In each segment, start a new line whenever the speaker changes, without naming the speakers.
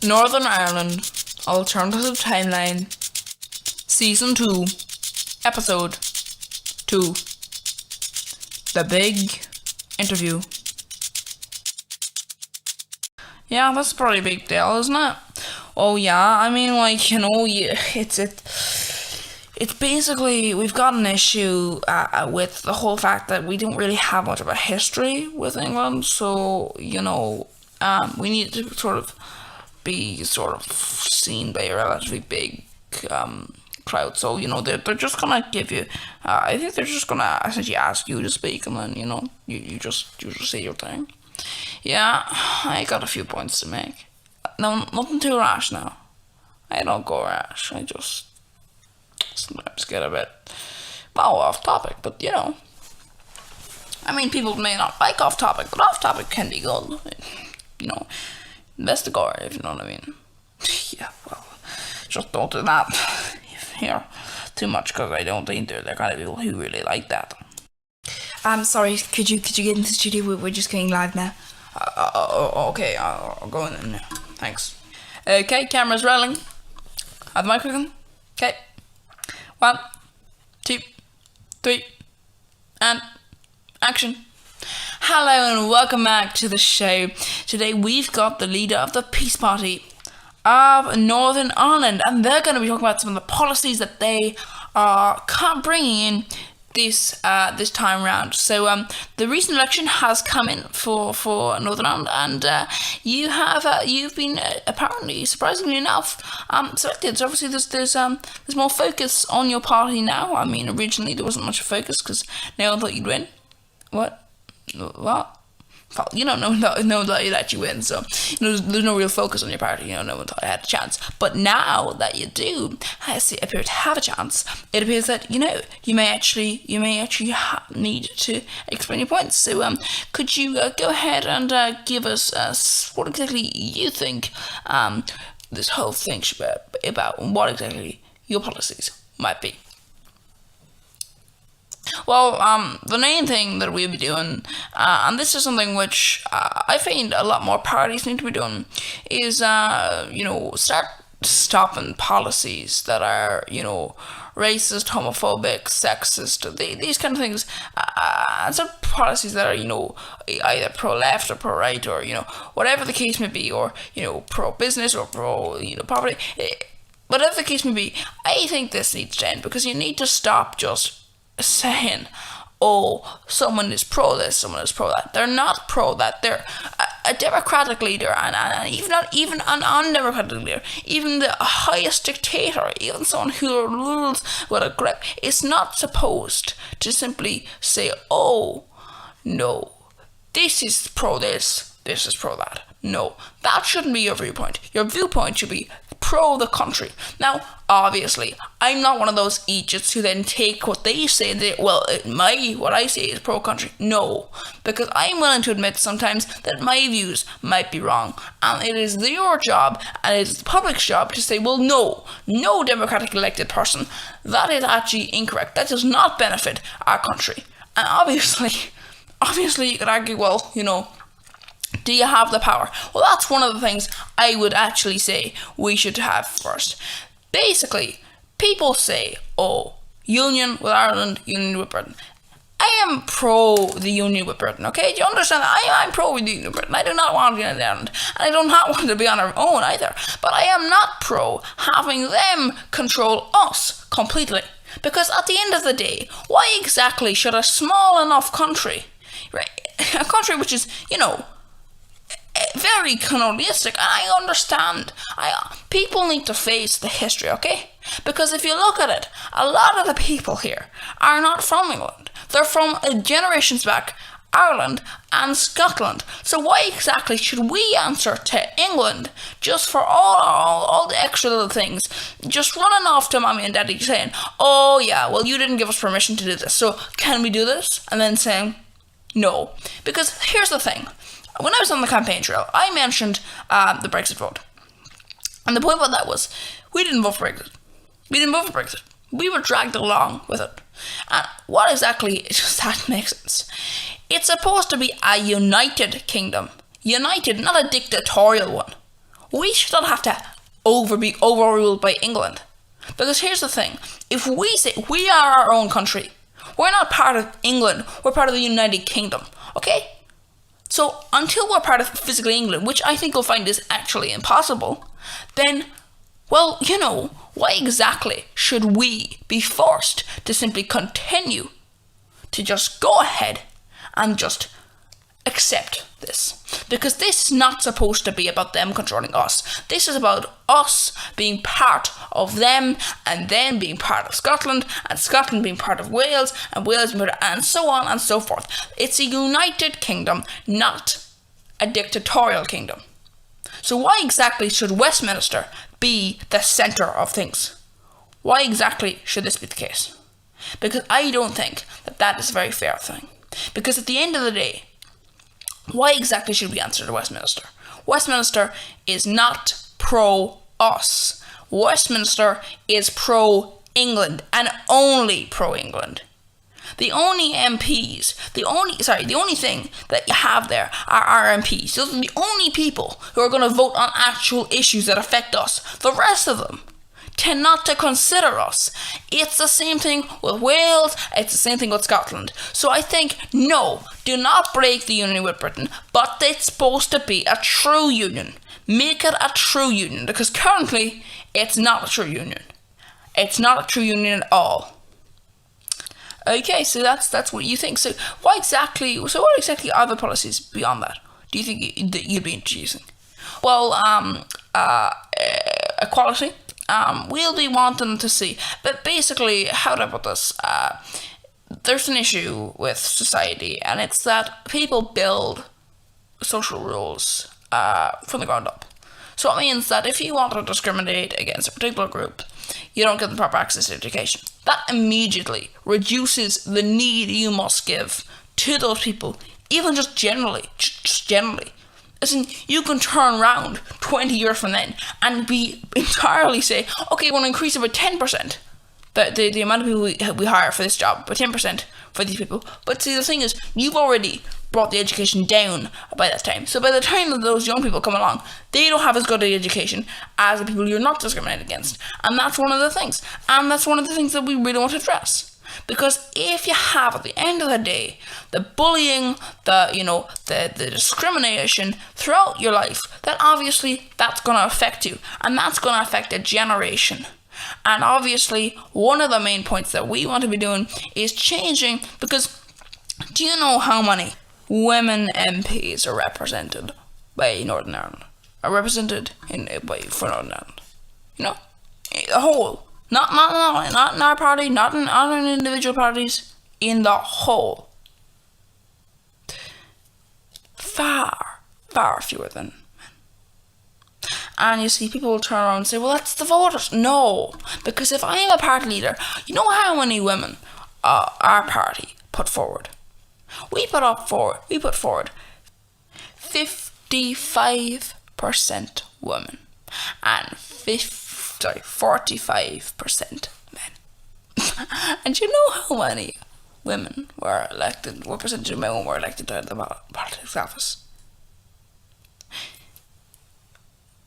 Northern Ireland Alternative Timeline Season 2 Episode 2 The Big Interview. Yeah, that's a pretty big deal, isn't it? Oh yeah, I mean, like, it's basically, we've got an issue with the whole fact that we don't really have much of a history with England, so, we need to be seen by a relatively big crowd. So, they're just gonna give you, I think they're just gonna essentially ask you to speak, and then, you just say your thing. Yeah, I got a few points to make. No, nothing too rash now. I don't go rash. I just sometimes get a bit, off topic, but I mean, people may not like off topic, but off topic can be good. Investigate, if you know what I mean. Yeah, well, just don't do that here too much, because I don't think they're the kind of people who really like that.
Sorry, could you get into the studio? We're just going live now.
Okay, I'll go in then. Thanks. Okay, camera's rolling. Have the mic clicking. Okay. 1, 2, 3, and action. Hello and welcome back to the show. Today we've got the leader of the Peace Party of Northern Ireland, and they're going to be talking about some of the policies that they are bringing in this time round. So the recent election has come in for Northern Ireland, and you've been apparently, surprisingly enough, selected. So obviously there's more focus on your party now. I mean, originally there wasn't much focus because no one thought you'd win. What? Well, no one thought you'd actually win, so there's no real focus on your party. No one thought I had a chance. But now that you do appear to have a chance, it appears that you may actually need to explain your points. So could you go ahead and give us what exactly you think this whole thing should be about, and what exactly your policies might be? Well, the main thing that we'll be doing, and this is something which I find a lot more parties need to be doing, is, start stopping policies that are, racist, homophobic, sexist, these kind of things, and some policies that are, either pro-left or pro-right, or, whatever the case may be, or, pro-business or pro-poverty, whatever the case may be. I think this needs to end, because you need to stop just saying, someone is pro this, someone is pro that. They're not pro that. They're a democratic leader, and even an undemocratic leader, even the highest dictator, even someone who rules with a grip, is not supposed to simply say, no, this is pro this is pro that. No, that shouldn't be your viewpoint. Your viewpoint should be pro the country. Now, obviously, I'm not one of those idiots who then take what they say and say, what I say is pro country. No, because I'm willing to admit sometimes that my views might be wrong, and it is your job and it is the public's job to say, no democratic elected person, that is actually incorrect. That does not benefit our country. And obviously you could argue, do you have the power? Well, that's one of the things I would actually say we should have first. Basically, people say, union with Ireland, union with Britain. I am pro the union with Britain, okay? Do you understand that? I'm pro the union with Britain. I do not want to be on Ireland, and I do not want to be on our own either. But I am not pro having them control us completely. Because at the end of the day, why exactly should a small enough country, right, a country which is, very colonialistic, and I understand. People need to face the history, okay? Because if you look at it, a lot of the people here are not from England. They're from generations back, Ireland and Scotland. So why exactly should we answer to England just for all the extra little things? Just running off to mommy and daddy saying, you didn't give us permission to do this, so can we do this? And then saying, no. Because here's the thing. When I was on the campaign trail, I mentioned the Brexit vote. And the point about that was, we didn't vote for Brexit. We were dragged along with it. And what exactly does that make sense? It's supposed to be a united kingdom. United, not a dictatorial one. we should not have to be overruled by England. Because here's the thing, if we say we are our own country, we're not part of England, we're part of the United Kingdom, okay? So until we're part of physically England, which I think you'll find is actually impossible, then, well, why exactly should we be forced to simply continue to just go ahead and just accept this? Because this is not supposed to be about them controlling us. This is about us being part of them, and them being part of Scotland, and Scotland being part of Wales, and Wales being part of, and so on and so forth. It's a united kingdom, not a dictatorial kingdom. So why exactly should Westminster be the centre of things? Why exactly should this be the case? Because I don't think that is a very fair thing. Because at the end of the day, why exactly should we answer to Westminster? Westminster is not pro-us. Westminster is pro-England, and only pro-England. The only MPs, the only thing that you have there are our MPs. Those are the only people who are going to vote on actual issues that affect us. The rest of them tend not to consider us. It's the same thing with Wales, it's the same thing with Scotland. So I think, no, do not break the union with Britain, but it's supposed to be a true union. Make it a true union, because currently it's not a true union. It's not a true union at all. Okay, so that's what you think. So what exactly are the policies beyond that do you think that you'd be introducing? Well, equality. We'll be wanting to see, but basically, how do I put this? There's an issue with society, and it's that people build social rules from the ground up. So it means that if you want to discriminate against a particular group, you don't get the proper access to education. That immediately reduces the need you must give to those people, even just generally. Listen, you can turn around 20 years from then and be entirely say, okay, we're going to increase it by 10%. The amount of people we hire for this job, by 10% for these people. But see, the thing is, you've already brought the education down by that time. So by the time that those young people come along, they don't have as good an education as the people you're not discriminating against. And that's one of the things. And that's one of the things that we really want to address. Because if you have, at the end of the day, the bullying, the discrimination throughout your life, then obviously that's going to affect you. And that's going to affect a generation. And obviously, one of the main points that we want to be doing is changing, because do you know how many women MPs are represented by Northern Ireland? Are represented for Northern Ireland? The whole. Not in our party, not in other individual parties, in the whole. Far fewer than men. And you see, people will turn around and say, well, that's the voters. No, because if I am a party leader, you know how many women our party put forward? We put forward 55% women and 45% men. And you know how many women were elected, what percentage of men were elected to the politics office?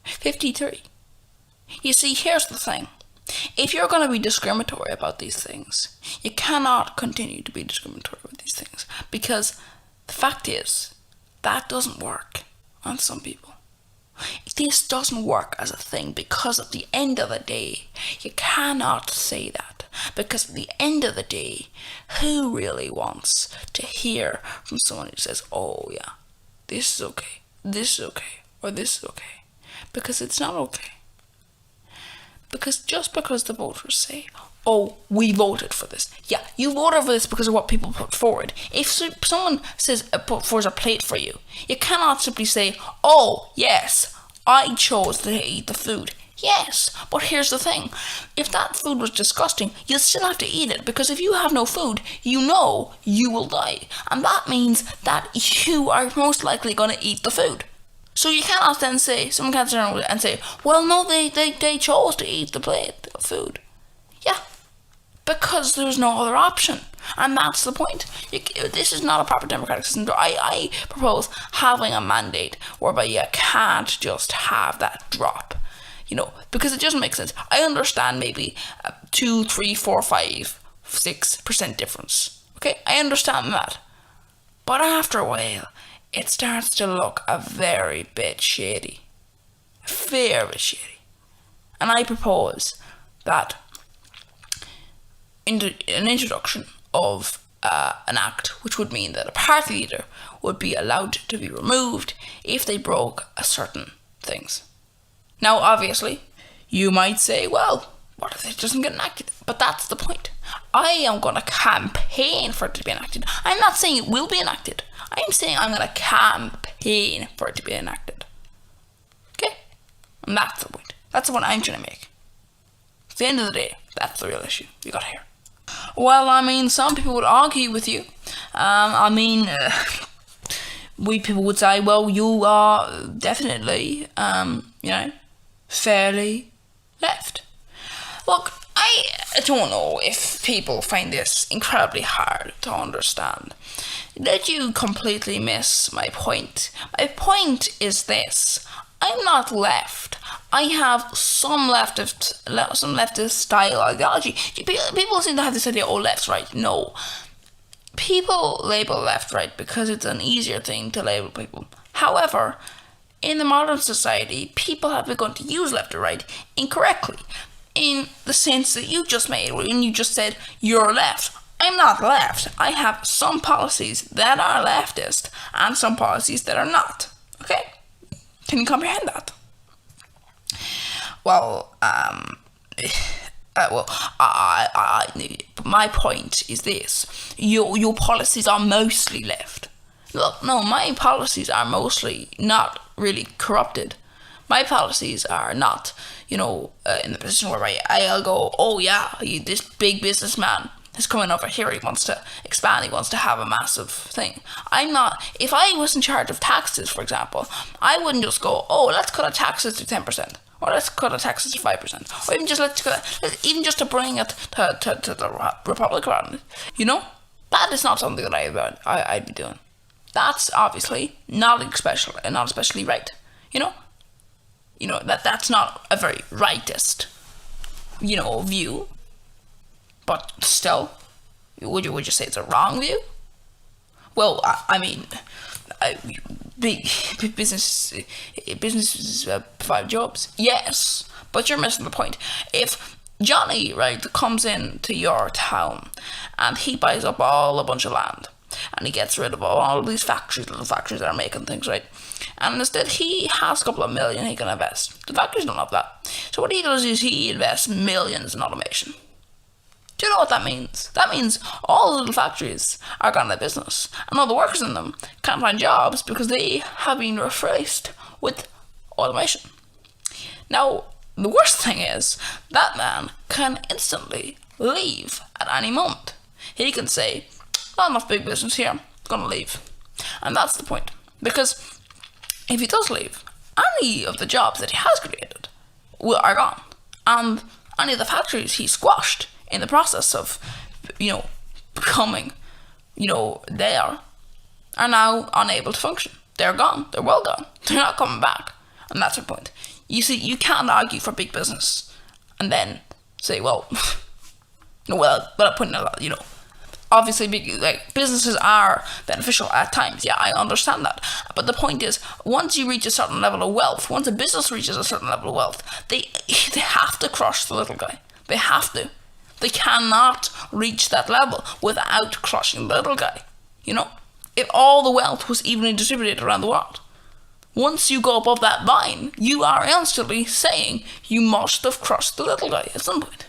53. You see, here's the thing. If you're going to be discriminatory about these things, you cannot continue to be discriminatory with these things, because the fact is, that doesn't work on some people. This doesn't work as a thing, because at the end of the day, you cannot say that. Because at the end of the day, who really wants to hear from someone who says, oh yeah, this is okay, or this is okay? Because it's not okay. Because just because the voters say, oh, we voted for this. Yeah, you voted for this because of what people put forward. If someone says put forward a plate for you, you cannot simply say, oh, yes, I chose to eat the food. Yes, but here's the thing. If that food was disgusting, you'll still have to eat it, because if you have no food, you know you will die. And that means that you are most likely going to eat the food. So you cannot then say, someone can't turn around and say, well, no, they chose to eat the plate of food. Yeah, because there's no other option. And that's the point. This is not a proper democratic system. I propose having a mandate whereby you can't just have that drop, because it doesn't make sense. I understand maybe 2, 3, 4, 5, 6% difference. Okay, I understand that. But after a while, it starts to look a very bit shady. Very shady. And I propose that an introduction of an act which would mean that a party leader would be allowed to be removed if they broke certain things. Now, obviously, you might say, well, what if it doesn't get enacted? But that's the point. I am going to campaign for it to be enacted. I'm not saying it will be enacted. I'm saying I'm going to campaign for it to be enacted. Okay? And that's the point. That's the point I'm trying to make. At the end of the day, that's the real issue you got here. Well, I mean, some people would argue with you. We people would say, well, you are definitely, fairly left. Look, I don't know if people find this incredibly hard to understand. Did you completely miss my point? My point is this. I'm not left. I have some leftist style ideology. People seem to have this idea, left's right. No. People label left right because it's an easier thing to label people. However, in the modern society, people have begun to use left or right incorrectly, in the sense that you just made when you just said you're left. I'm not left. I have some policies that are leftist and some policies that are not. Okay? Can you comprehend that? Well, my point is this. Your policies are mostly left. Look, no, my policies are mostly not really corrupted. My policies are not, in the position where I'll go, oh yeah, this big businessman is coming over here, he wants to expand, he wants to have a massive thing. I'm not, if I was in charge of taxes, for example, I wouldn't just go, oh, let's cut our taxes to 10%. Or let's cut our taxes to 5%. Or even just to bring it to the Republic around it. That is not something that I'd be doing. That's obviously not especially right. That's not a very rightist, view. But still, would you say it's a wrong view? Well, big businesses provide jobs. Yes, but you're missing the point. If Johnny, comes into your town and he buys up a bunch of land and he gets rid of all of these little factories that are making things, right? And instead he has a couple of million he can invest. The factories don't have that. So what he does is he invests millions in automation. Do you know what that means? That means all the little factories are gone out of business, and all the workers in them can't find jobs because they have been replaced with automation. Now, the worst thing is, that man can instantly leave at any moment. He can say, not enough big business here, I'm gonna leave. And that's the point. Because if he does leave, any of the jobs that he has created are gone. And any of the factories he squashed in the process of, becoming, there, are now unable to function. They're gone. They're well gone. They're not coming back. And that's the point. You see, you can't argue for big business and then say, but I'm putting a lot, obviously businesses are beneficial at times. Yeah, I understand that. But the point is, once you reach a certain level of wealth, once a business reaches a certain level of wealth, they have to crush the little guy. They have to. They cannot reach that level without crushing the little guy. If all the wealth was evenly distributed around the world, once you go above that line, you are instantly saying you must have crushed the little guy at some point.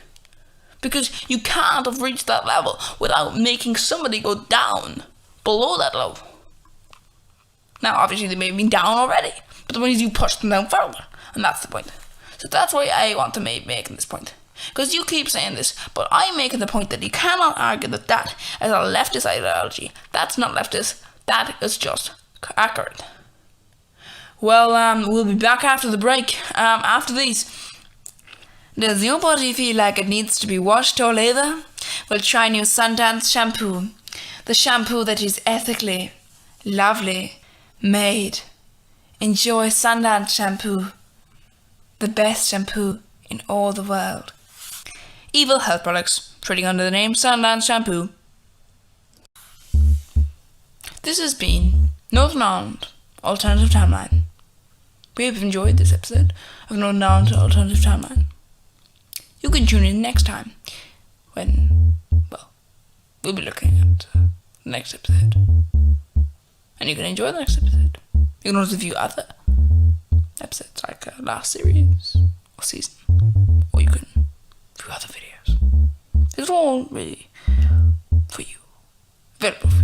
Because you can't have reached that level without making somebody go down below that level. Now, obviously, they may have been down already, but the point is you push them down further, and that's the point. So that's why I want to make this point. Because you keep saying this, but I'm making the point that you cannot argue that is a leftist ideology. That's not leftist, that is just accurate. Well, we'll be back after the break. After these. Does your body feel like it needs to be washed all over?
Well, try new Sundance shampoo. The shampoo that is ethically, lovely, made. Enjoy Sundance shampoo. The best shampoo in all the world.
Evil health products, trading under the name Sundance Shampoo. This has been Northern Ireland Alternative Timeline. We hope you've enjoyed this episode of Northern Ireland Alternative Timeline. You can tune in next time when, well, we'll be looking at the next episode. And you can enjoy the next episode. You can also view other episodes like last series or season, or you can view other videos. It's all really for you, available for